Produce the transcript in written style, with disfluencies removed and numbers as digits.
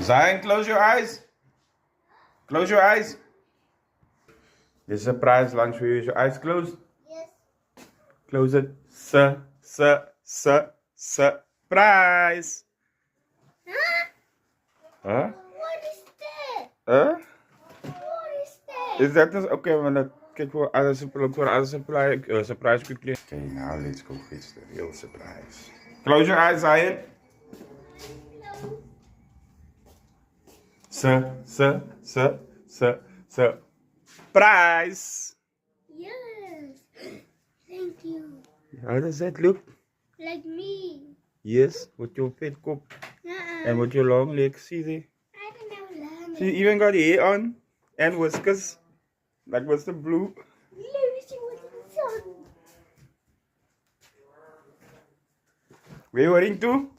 Zion, close your eyes. Close your eyes. This is a surprise lunch for you. Is your eyes closed? Yes. Close it. Surprise. Huh? Huh? What is that? Huh? What is that? Is that okay? Wanna kijk voor other surprise quickly. Okay, now let's go fetch the real surprise. Close your eyes, Zion. Surprise. Yes. Thank you. How does that look? Like me. Yes, with your fat kop and with your long legs. See there? I don't know. Learn She even got hair on and whiskers. Like what's the blue? Let me see what's inside. Where you wearing to?